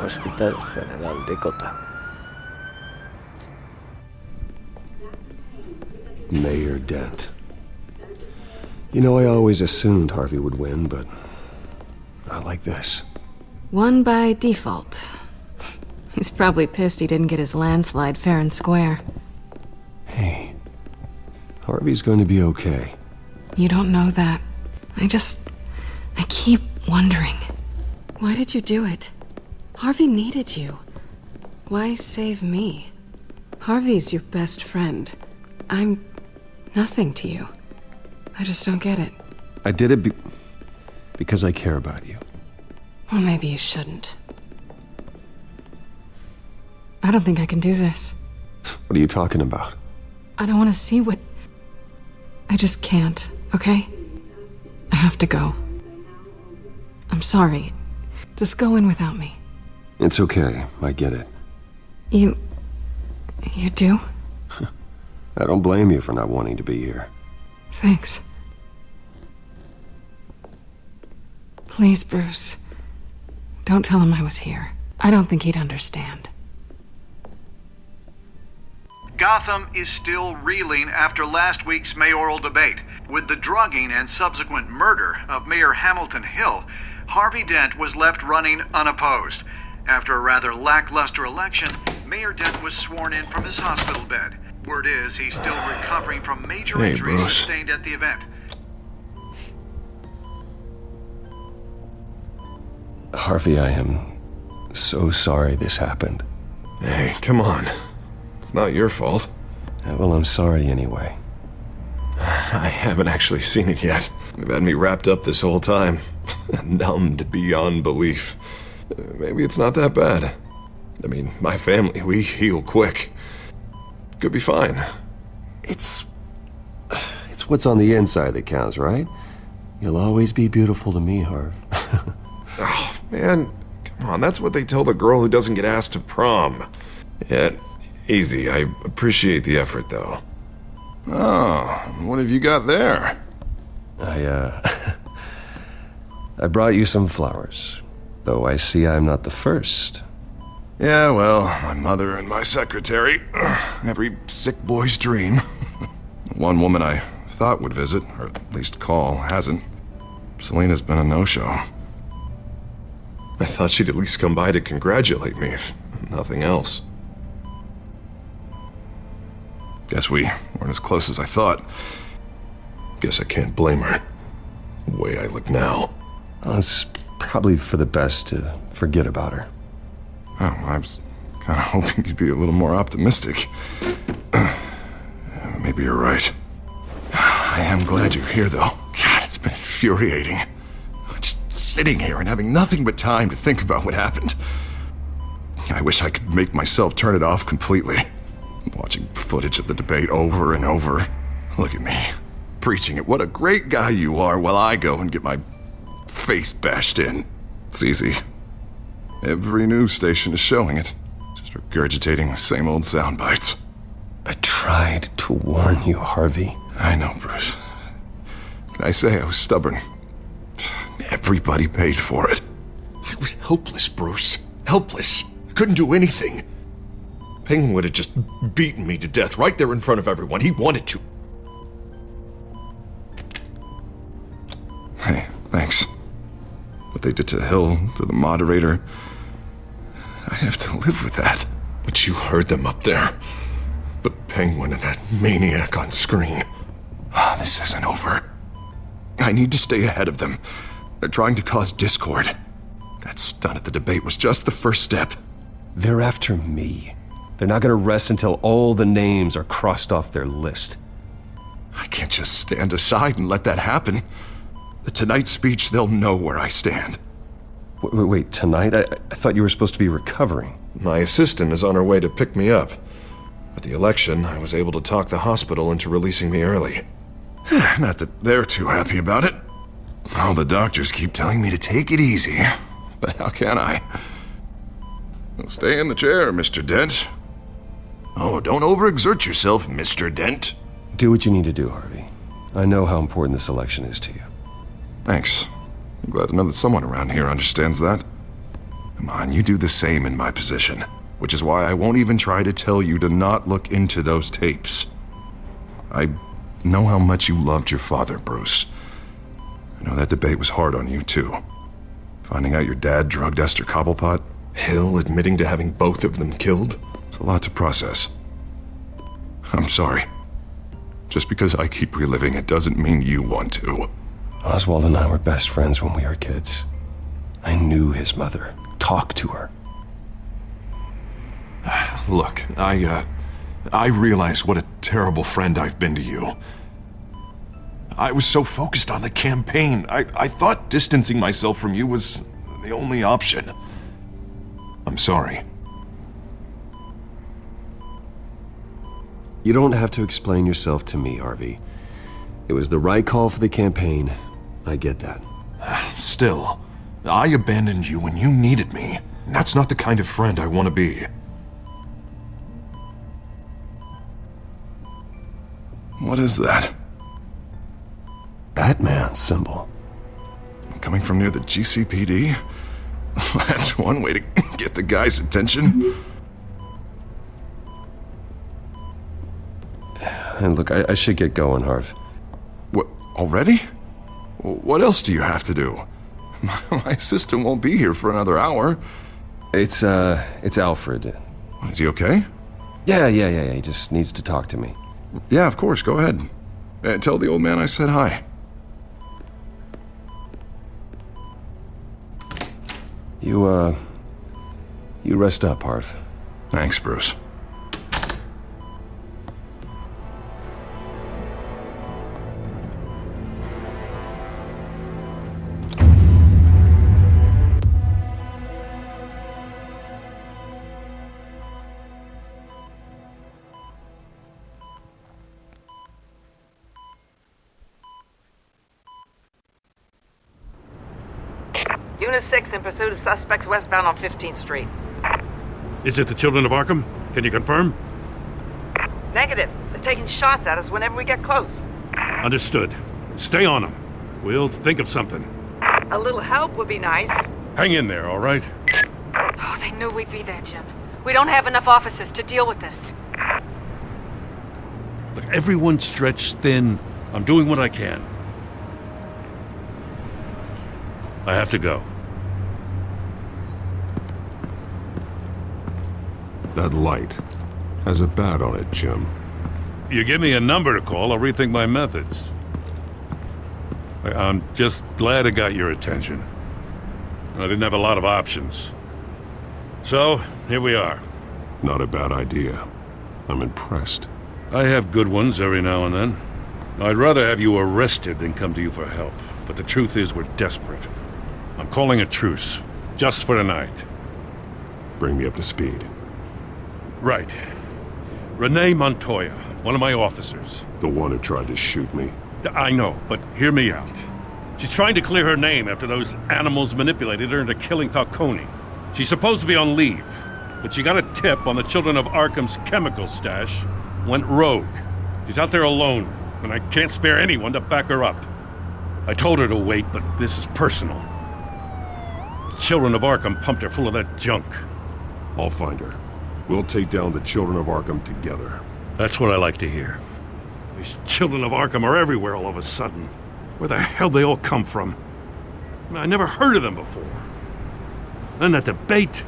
Hospital General de Cota. Mayor Dent. You know, I always assumed Harvey would win, but not like this. Won by default. He's probably pissed he didn't get his landslide fair and square. Hey, Harvey's going to be okay. You don't know that. I keep wondering. Why did you do it? Harvey needed you. Why save me? Harvey's your best friend. I'm nothing to you. I just don't get it. I did it because I care about you. Well, maybe you shouldn't. I don't think I can do this. What are you talking about? I don't want to see what... I just can't, okay? I have to go. I'm sorry. Just go in without me. It's okay. I get it. You do? I don't blame you for not wanting to be here. Thanks. Please, Bruce. Don't tell him I was here. I don't think he'd understand. Gotham is still reeling after last week's mayoral debate. With the drugging and subsequent murder of Mayor Hamilton Hill, Harvey Dent was left running unopposed. After a rather lackluster election, Mayor Dent was sworn in from his hospital bed. Word is he's still recovering from major injuries Bruce. sustained at the event. Harvey, I am so sorry this happened. Hey, come on. It's not your fault. Well, I'm sorry anyway. I haven't actually seen it yet. They've had me wrapped up this whole time. Numbed beyond belief. Maybe it's not that bad. I mean, my family, we heal quick. Could be fine. It's what's on the inside that counts, right? You'll always be beautiful to me, Harv. Oh, man. Come on, that's what they tell the girl who doesn't get asked to prom. Yeah, easy. I appreciate the effort, though. Oh, what have you got there? I brought you some flowers. Though I see I'm not the first. Yeah, well, my mother and my secretary. Every sick boy's dream. One woman I thought would visit, or at least call, hasn't. Selena's been a no-show. I thought she'd at least come by to congratulate me, if nothing else. Guess we weren't as close as I thought. Guess I can't blame her. The way I look now. Well, it's probably for the best to forget about her. Oh, I was kind of hoping you'd be a little more optimistic. Maybe you're right. I am glad you're here, though. God, it's been infuriating. Just sitting here and having nothing but time to think about what happened. I wish I could make myself turn it off completely. Watching footage of the debate over and over. Look at me, preaching at what a great guy you are while I go and get my face bashed in. It's easy. Every news station is showing it. Just regurgitating the same old sound bites. I tried to warn you, Harvey. I know, Bruce. Can I say I was stubborn? Everybody paid for it. I was helpless, Bruce. Helpless. I couldn't do anything. Penguin would have just beaten me to death right there in front of everyone. He wanted to. Hey, thanks. What they did to Hill, to the moderator, I have to live with that. But you heard them up there. The Penguin and that maniac on screen. This isn't over. I need to stay ahead of them. They're trying to cause discord. That stunt at the debate was just the first step. They're after me. They're not gonna rest until all the names are crossed off their list. I can't just stand aside and let that happen. The Tonight speech, they'll know where I stand. Wait, tonight? I thought you were supposed to be recovering. My assistant is on her way to pick me up. At the election, I was able to talk the hospital into releasing me early. Not that they're too happy about it. All the doctors keep telling me to take it easy. But how can I? Well, stay in the chair, Mr. Dent. Oh, don't overexert yourself, Mr. Dent. Do what you need to do, Harvey. I know how important this election is to you. Thanks. I'm glad to know that someone around here understands that. Come on, you do the same in my position. Which is why I won't even try to tell you to not look into those tapes. I know how much you loved your father, Bruce. I know that debate was hard on you, too. Finding out your dad drugged Esther Cobblepot, Hill admitting to having both of them killed? it's a lot to process. I'm sorry. Just because I keep reliving it doesn't mean you want to. Oswald and I were best friends when we were kids. I knew his mother, talked to her. Look, I realize what a terrible friend I've been to you. I was so focused on the campaign. I thought distancing myself from you was the only option. I'm sorry. You don't have to explain yourself to me, Harvey. It was the right call for the campaign. I get that. Still, I abandoned you when you needed me. And that's not the kind of friend I want to be. What is that? Batman symbol. Coming from near the GCPD? That's one way to get the guy's attention. And look, I should get going, Harv. What, already? What else do you have to do? My assistant won't be here for another hour. It's Alfred. Is he okay? Yeah, he just needs to talk to me. Yeah, of course, go ahead. Tell the old man I said hi. You rest up, Harv. Thanks, Bruce. Unit 6 in pursuit of suspects westbound on 15th Street. Is it the Children of Arkham? Can you confirm? Negative. They're taking shots at us whenever we get close. Understood. Stay on them. We'll think of something. A little help would be nice. Hang in there, all right? Oh, they knew we'd be there, Jim. We don't have enough officers to deal with this. Look, everyone's stretched thin. I'm doing what I can. I have to go. That light has a bat on it, Jim. You give me a number to call, I'll rethink my methods. I'm just glad it got your attention. I didn't have a lot of options. So, here we are. Not a bad idea. I'm impressed. I have good ones every now and then. I'd rather have you arrested than come to you for help. But the truth is, we're desperate. I'm calling a truce, just for tonight. Bring me up to speed. Right. Renee Montoya, one of my officers. The one who tried to shoot me. I know, but hear me out. She's trying to clear her name after those animals manipulated her into killing Falcone. She's supposed to be on leave, but she got a tip on the Children of Arkham's chemical stash, went rogue. She's out there alone, and I can't spare anyone to back her up. I told her to wait, but this is personal. The Children of Arkham pumped her full of that junk. I'll find her. We'll take down the Children of Arkham together. That's what I like to hear. These Children of Arkham are everywhere all of a sudden. Where the hell they all come from? I never heard of them before. Then that debate.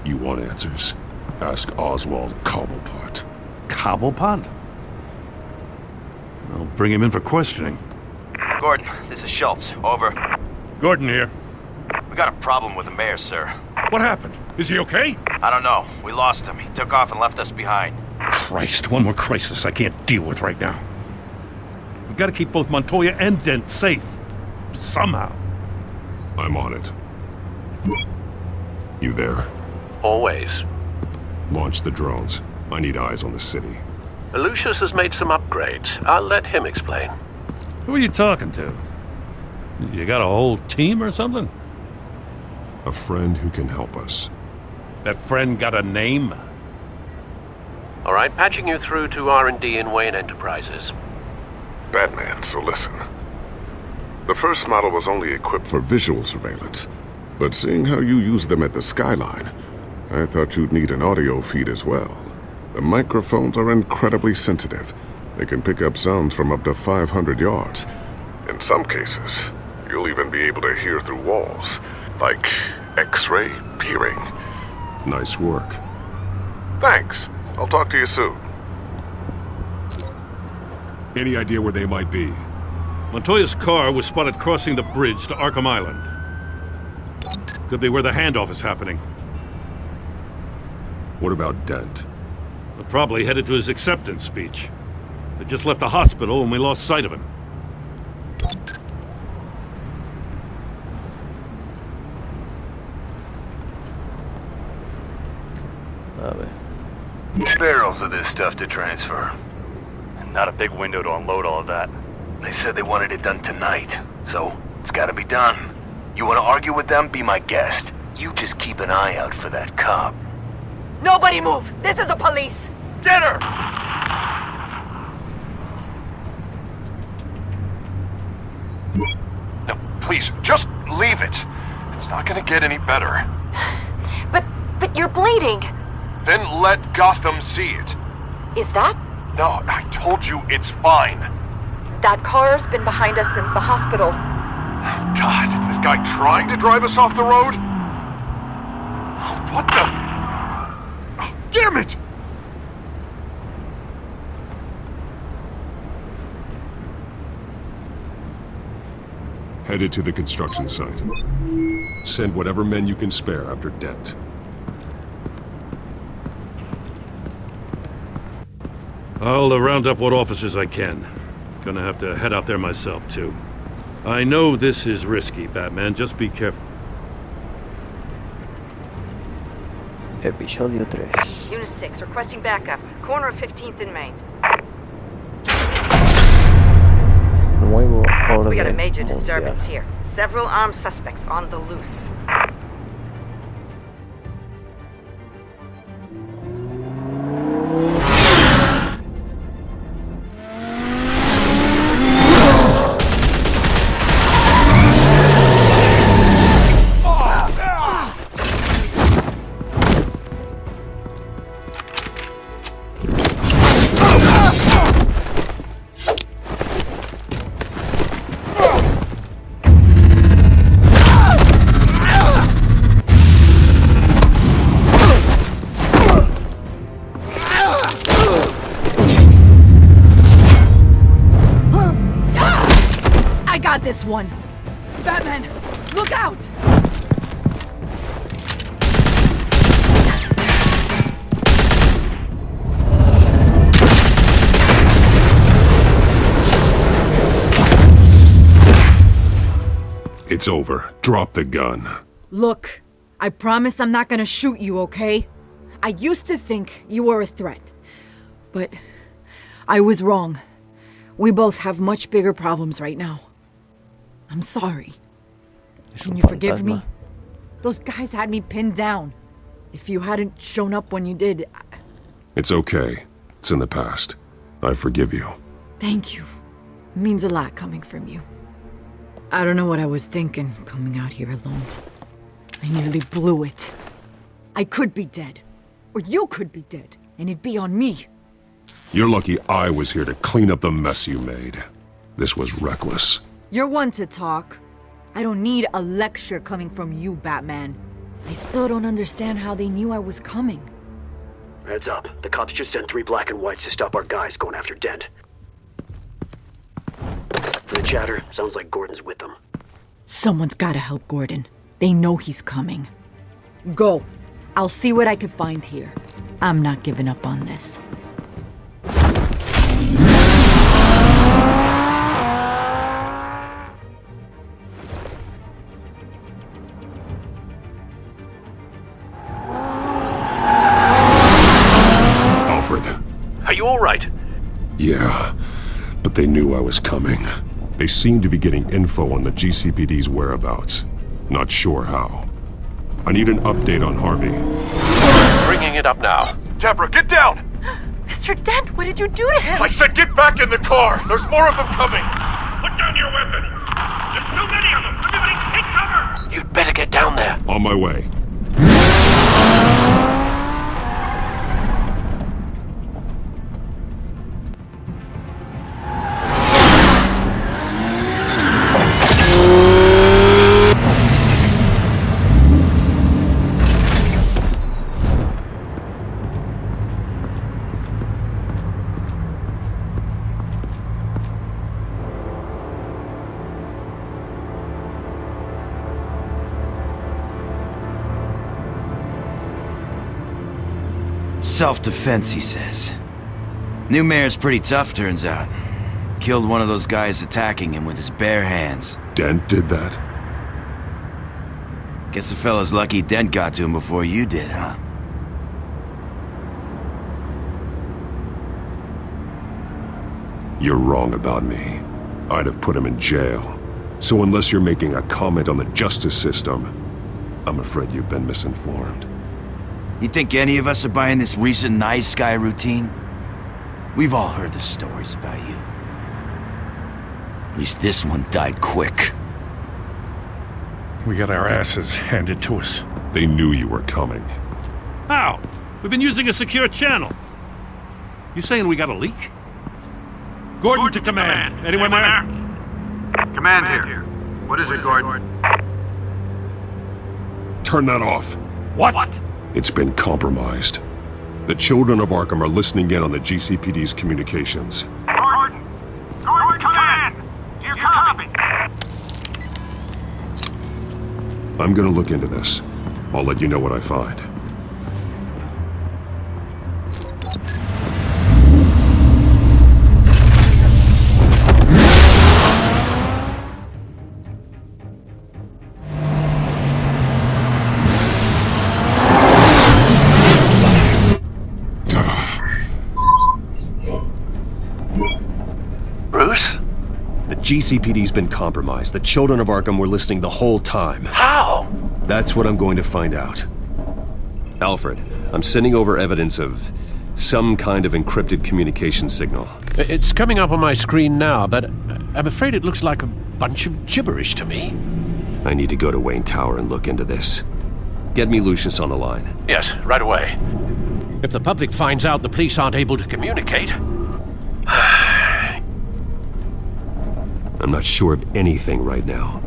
You want answers? Ask Oswald Cobblepot. Cobblepot? I'll bring him in for questioning. Gordon, this is Schultz. Over. Gordon here. We got a problem with the mayor, sir. What happened? Is he okay? I don't know. We lost him. He took off and left us behind. Christ, one more crisis I can't deal with right now. We've got to keep both Montoya and Dent safe. Somehow. I'm on it. You there? Always. Launch the drones. I need eyes on the city. Lucius has made some upgrades. I'll let him explain. Who are you talking to? You got a whole team or something? A friend who can help us. That friend got a name? All right, patching you through to R&D in Wayne Enterprises. Batman, so listen. The first model was only equipped for visual surveillance. but seeing how you use them at the skyline, I thought you'd need an audio feed as well. The microphones are incredibly sensitive. They can pick up sounds from up to 500 yards. In some cases, you'll even be able to hear through walls, like X-ray peering. Nice work. Thanks. I'll talk to you soon. Any idea where they might be? Montoya's car was spotted crossing the bridge to Arkham Island. Could be where the handoff is happening. What about Dent? They're probably headed to his acceptance speech. They just left the hospital and we lost sight of him. A ver. Barrels of this stuff to transfer. And not a big window to unload all of that. They said they wanted it done tonight, so it's gotta be done. You wanna argue with them? Be my guest. You just keep an eye out for that cop. Nobody move! This is the police! Get her! No, please, just leave it. It's not gonna get any better. But you're bleeding! Then let Gotham see it. Is that? No, I told you it's fine. That car's been behind us since the hospital. God, is this guy trying to drive us off the road? What the? Damn it! Headed to the construction site. Send whatever men you can spare after Dent. I'll round up what officers I can. Gonna have to head out there myself, too. I know this is risky, Batman. Just be careful. Episodio 3. Unit 6, requesting backup. Corner of 15th and Main. Nuevo orden We got a major mundial. disturbance here. Several armed suspects on the loose. Got this one. Batman, look out! It's over. Drop the gun. Look, I promise I'm not gonna shoot you, okay? I used to think you were a threat, but I was wrong. We both have much bigger problems right now. I'm sorry. Can you forgive me? Those guys had me pinned down. If you hadn't shown up when you did... It's okay. It's in the past. I forgive you. Thank you. It means a lot coming from you. I don't know what I was thinking, coming out here alone. I nearly blew it. I could be dead. Or you could be dead, and it'd be on me. You're lucky I was here to clean up the mess you made. This was reckless. You're one to talk. I don't need a lecture coming from you, Batman. I still don't understand how they knew I was coming. Heads up. The cops just sent 3 black and whites to stop our guys going after Dent. The chatter sounds like Gordon's with them. Someone's gotta help Gordon. They know he's coming. Go. I'll see what I can find here. I'm not giving up on this. Are you all right? Yeah, but they knew I was coming. They seemed to be getting info on the GCPD's whereabouts. Not sure how. I need an update on Harvey. Bringing it up now. Deborah, get down! Mr. Dent, what did you do to him? I said get back in the car! There's more of them coming! Put down your weapon! There's too many of them! Everybody take cover! You'd better get down there. On my way. Self-defense, he says. New mayor's pretty tough, turns out. Killed one of those guys attacking him with his bare hands. Dent did that? Guess the fella's lucky Dent got to him before you did, huh? You're wrong about me. I'd have put him in jail. So unless you're making a comment on the justice system, I'm afraid you've been misinformed. You think any of us are buying this recent nice guy routine? We've all heard the stories about you. At least this one died quick. We got our asses handed to us. They knew you were coming. How? We've been using a secure channel. You saying we got a leak? Gordon to command. Anyone there? Command here. What is it, Gordon? Turn that off. What? It's been compromised. The children of Arkham are listening in on the GCPD's communications. Gordon! Gordon, command! Do you copy? I'm gonna look into this. I'll let you know what I find. GCPD's been compromised. The children of Arkham were listening the whole time. How? That's what I'm going to find out. Alfred, I'm sending over evidence of some kind of encrypted communication signal. It's coming up on my screen now, but I'm afraid it looks like a bunch of gibberish to me. I need to go to Wayne Tower and look into this. Get me Lucius on the line. Yes, right away. If the public finds out the police aren't able to communicate... I'm not sure of anything right now,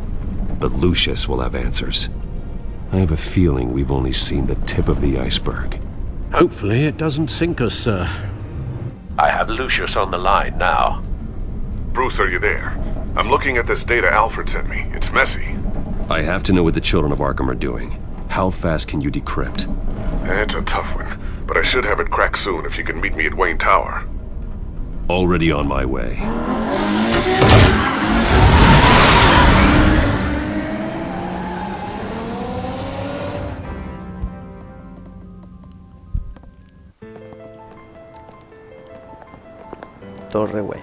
but Lucius will have answers. I have a feeling we've only seen the tip of the iceberg. Hopefully it doesn't sink us, sir. I have Lucius on the line now. Bruce, are you there? I'm looking at this data Alfred sent me. It's messy. I have to know what the children of Arkham are doing. How fast can you decrypt? It's a tough one, but I should have it cracked soon if you can meet me at Wayne Tower. Already on my way. Torre Wayne.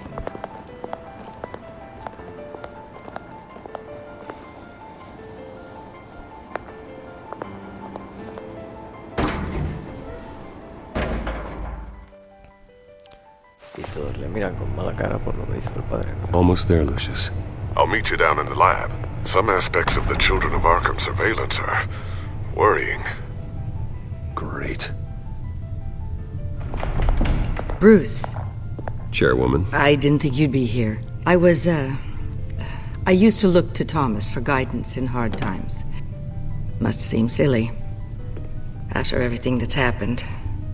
Y todos le miran con mala cara por lo que hizo el padre. Almost there, Lucius. I'll meet you down in the lab. Some aspects of the Children of Arkham surveillance are worrying. Great. Bruce. Chairwoman. I didn't think you'd be here. I used to look to Thomas for guidance in hard times. Must seem silly. After everything that's happened.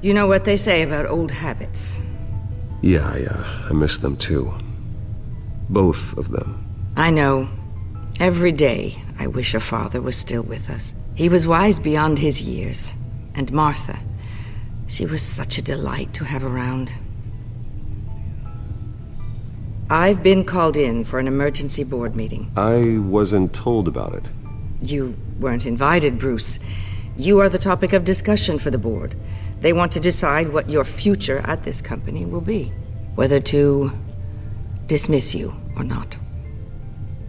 You know what they say about old habits. Yeah, I miss them too. Both of them. I know. Every day, I wish your father was still with us. He was wise beyond his years. And Martha, she was such a delight to have around. I've been called in for an emergency board meeting. I wasn't told about it. You weren't invited, Bruce. You are the topic of discussion for the board. They want to decide what your future at this company will be. Whether to dismiss you or not.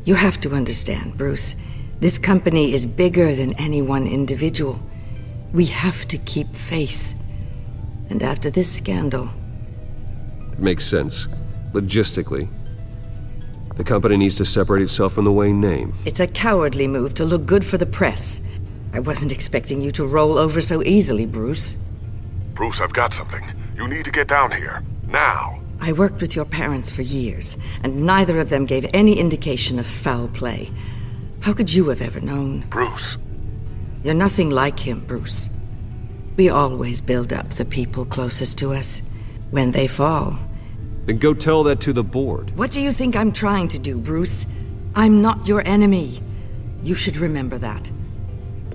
You have to understand, Bruce. This company is bigger than any one individual. We have to keep face. And after this scandal... It makes sense. Logistically. The company needs to separate itself from the Wayne name. It's a cowardly move to look good for the press. I wasn't expecting you to roll over so easily, Bruce. Bruce, I've got something. You need to get down here. Now. I worked with your parents for years, and neither of them gave any indication of foul play. How could you have ever known? Bruce. You're nothing like him, Bruce. We always build up the people closest to us. When they fall... Then go tell that to the board. What do you think I'm trying to do, Bruce? I'm not your enemy. You should remember that.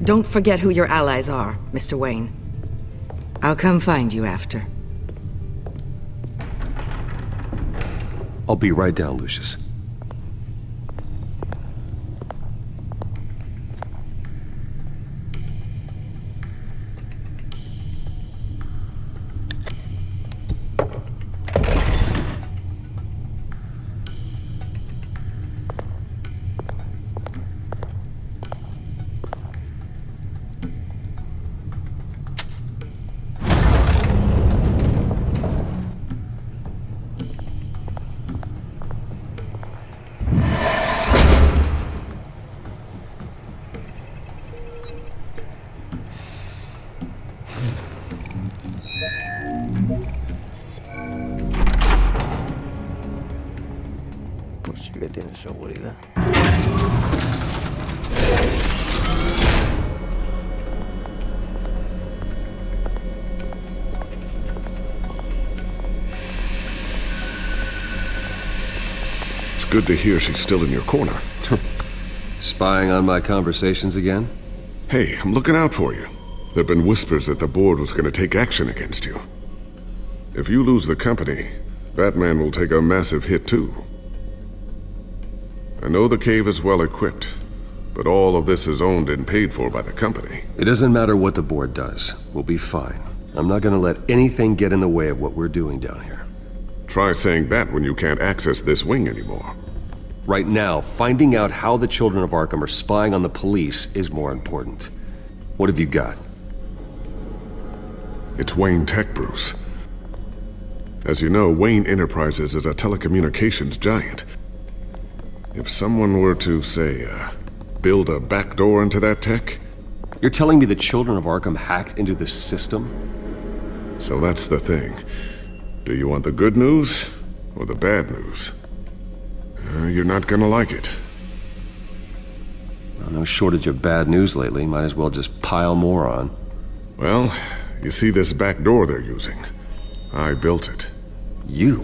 Don't forget who your allies are, Mr. Wayne. I'll come find you after. I'll be right down, Lucius. Que tiene seguridad. It's good to hear she's still in your corner. Spying on my conversations again? Hey, I'm looking out for you. There've been whispers that the board was going to take action against you. If you lose the company, Batman will take a massive hit too. I know the cave is well equipped, but all of this is owned and paid for by the company. It doesn't matter what the board does. We'll be fine. I'm not gonna let anything get in the way of what we're doing down here. Try saying that when you can't access this wing anymore. Right now, finding out how the children of Arkham are spying on the police is more important. What have you got? It's Wayne Tech, Bruce. As you know, Wayne Enterprises is a telecommunications giant. If someone were to, say, build a backdoor into that tech... You're telling me the children of Arkham hacked into the system? So that's the thing. Do you want the good news or the bad news? You're not gonna like it. Well, no shortage of bad news lately. Might as well just pile more on. Well, you see this back door they're using? I built it. You?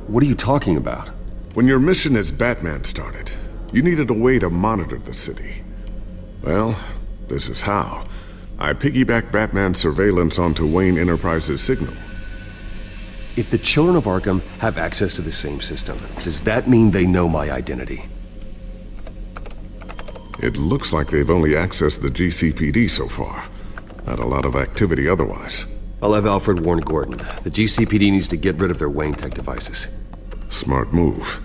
What are you talking about? When your mission as Batman started, you needed a way to monitor the city. Well, this is how. I piggybacked Batman's surveillance onto Wayne Enterprises' signal. If the children of Arkham have access to the same system, does that mean they know my identity? It looks like they've only accessed the GCPD so far. Not a lot of activity otherwise. I'll have Alfred warn Gordon. The GCPD needs to get rid of their Wayne Tech devices. Smart move.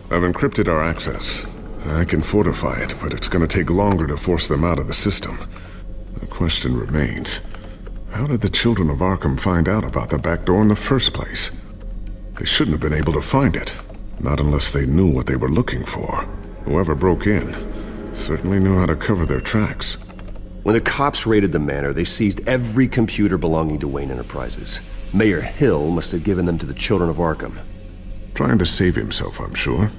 I've encrypted our access. I can fortify it, but it's gonna take longer to force them out of the system. The question remains, how did the children of Arkham find out about the back door in the first place? They shouldn't have been able to find it. Not unless they knew what they were looking for. Whoever broke in certainly knew how to cover their tracks. When the cops raided the manor, they seized every computer belonging to Wayne Enterprises. Mayor Hill must have given them to the children of Arkham. Trying to save himself, I'm sure.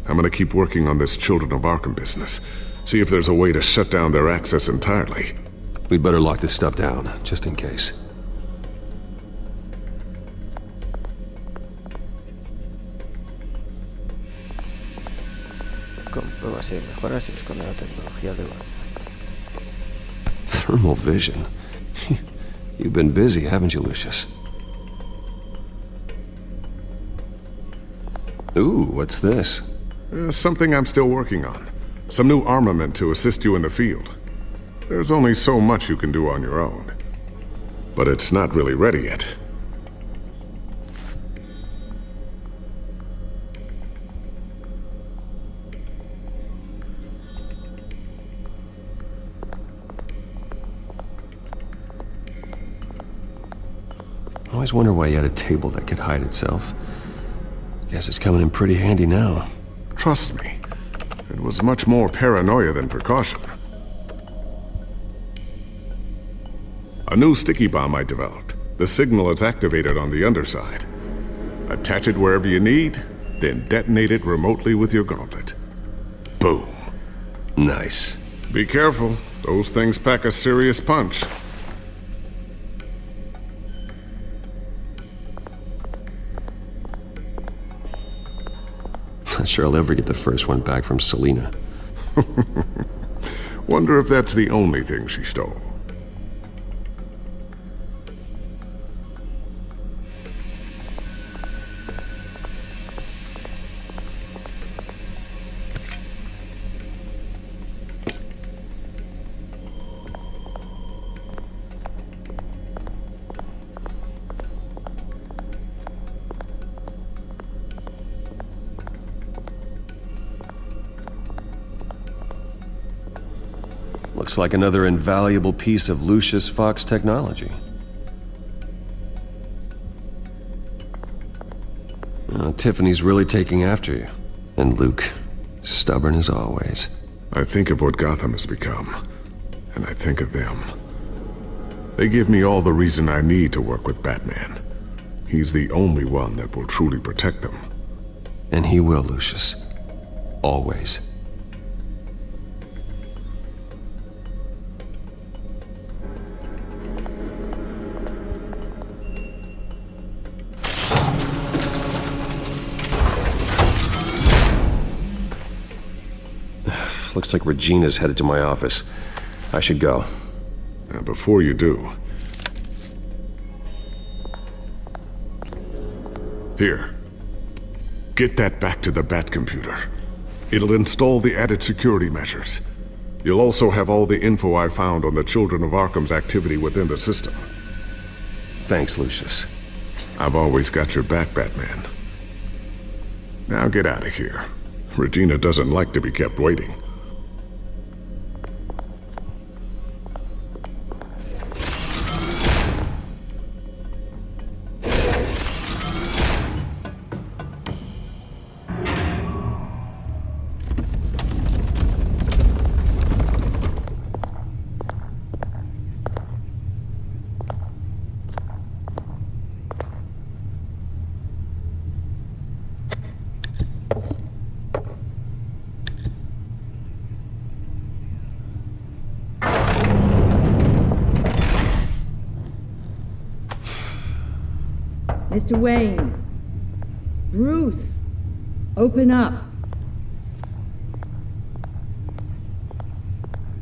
I'm gonna keep working on this Children of Arkham business. See if there's a way to shut down their access entirely. We'd better lock this stuff down, just in case. Comprueba si hay mejoras y esconde la tecnología de Batman. Thermal vision. You've been busy, haven't you, Lucius? Ooh, what's this? Something I'm still working on. Some new armament to assist you in the field. There's only so much you can do on your own. But it's not really ready yet. I always wonder why he had a table that could hide itself. Guess it's coming in pretty handy now. Trust me, it was much more paranoia than precaution. A new sticky bomb I developed. The signal is activated on the underside. Attach it wherever you need, then detonate it remotely with your gauntlet. Boom. Nice. Be careful. Those things pack a serious punch. Not sure I'll ever get the first one back from Selena. Wonder if that's the only thing she stole. Looks like another invaluable piece of Lucius Fox technology. Tiffany's really taking after you. And Luke, stubborn as always. I think of what Gotham has become, and I think of them. They give me all the reason I need to work with Batman. He's the only one that will truly protect them. And he will, Lucius. Always. Looks like Regina's headed to my office. I should go. Before you do... Here. Get that back to the Bat computer. It'll install the added security measures. You'll also have all the info I found on the Children of Arkham's activity within the system. Thanks, Lucius. I've always got your back, Batman. Now get out of here. Regina doesn't like to be kept waiting. Mr. Wayne. Bruce. Open up.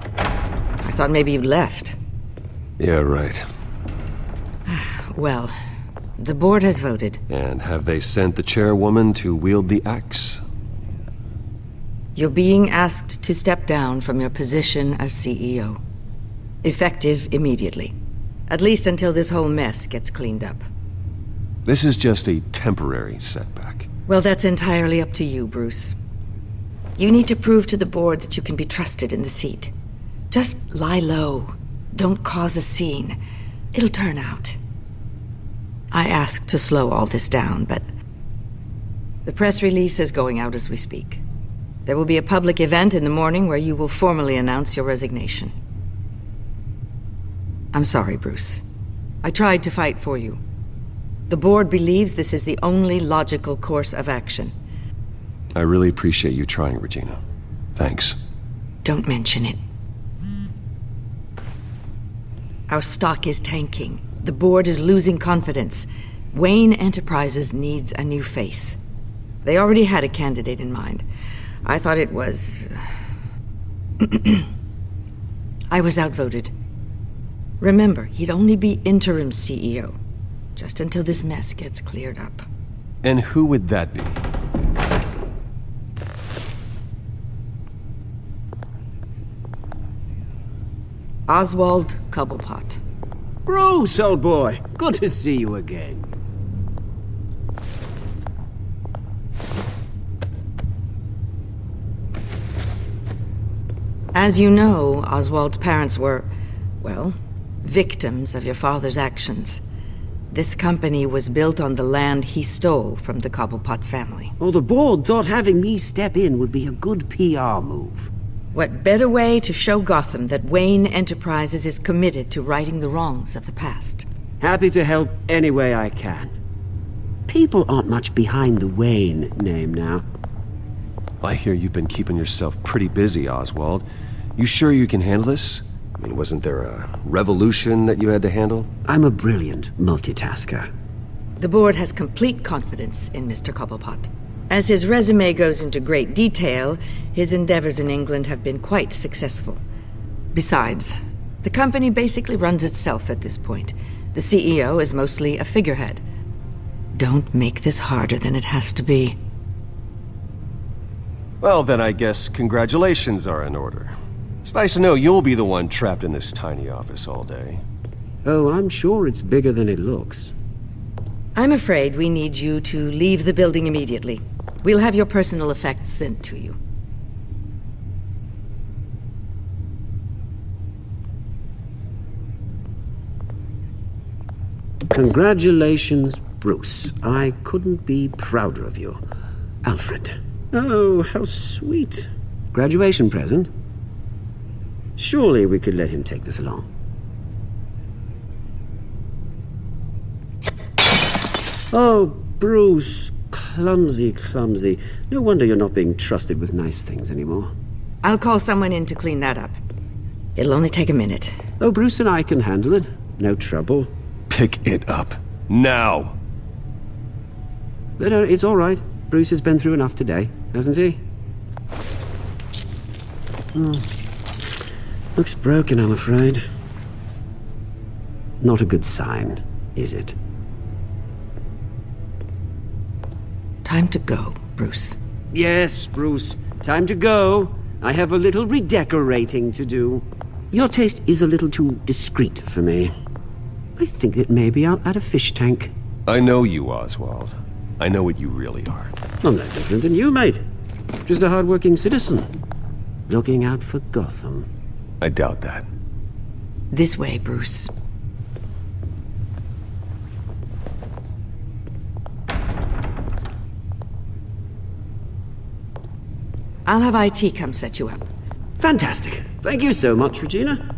I thought maybe you'd left. Yeah, right. Well, the board has voted. And have they sent the chairwoman to wield the axe? You're being asked to step down from your position as CEO. Effective immediately. At least until this whole mess gets cleaned up. This is just a temporary setback. Well, that's entirely up to you, Bruce. You need to prove to the board that you can be trusted in the seat. Just lie low. Don't cause a scene. It'll turn out. I asked to slow all this down, but the press release is going out as we speak. There will be a public event in the morning where you will formally announce your resignation. I'm sorry, Bruce. I tried to fight for you. The board believes this is the only logical course of action. I really appreciate you trying, Regina. Thanks. Don't mention it. Our stock is tanking. The board is losing confidence. Wayne Enterprises needs a new face. They already had a candidate in mind. I thought it was... I was outvoted. Remember, he'd only be interim CEO. Just until this mess gets cleared up. And who would that be? Oswald Cobblepot. Bruce, old boy. Good to see you again. As you know, Oswald's parents were, well, victims of your father's actions. This company was built on the land he stole from the Cobblepot family. Well, the board thought having me step in would be a good PR move. What better way to show Gotham that Wayne Enterprises is committed to righting the wrongs of the past? Happy to help any way I can. People aren't much behind the Wayne name now. I hear you've been keeping yourself pretty busy, Oswald. You sure you can handle this? I mean, wasn't there a revolution that you had to handle? I'm a brilliant multitasker. The board has complete confidence in Mr. Cobblepot. As his resume goes into great detail, his endeavors in England have been quite successful. Besides, the company basically runs itself at this point. The CEO is mostly a figurehead. Don't make this harder than it has to be. Well, then I guess congratulations are in order. It's nice to know you'll be the one trapped in this tiny office all day. Oh, I'm sure it's bigger than it looks. I'm afraid we need you to leave the building immediately. We'll have your personal effects sent to you. Congratulations, Bruce. I couldn't be prouder of you. Alfred. Oh, how sweet. Graduation present? Surely we could let him take this along. Oh, Bruce. Clumsy, clumsy. No wonder you're not being trusted with nice things anymore. I'll call someone in to clean that up. It'll only take a minute. Oh, Bruce and I can handle it. No trouble. Pick it up. Now! But it's all right. Bruce has been through enough today, hasn't he? Looks broken, I'm afraid. Not a good sign, is it? Time to go, Bruce. Yes, Bruce. Time to go. I have a little redecorating to do. Your taste is a little too discreet for me. I think that maybe I'll add a fish tank. I know you, Oswald. I know what you really are. I'm no different than you, mate. Just a hard-working citizen. Looking out for Gotham. I doubt that. This way, Bruce. I'll have IT come set you up. Fantastic. Thank you so much, Regina.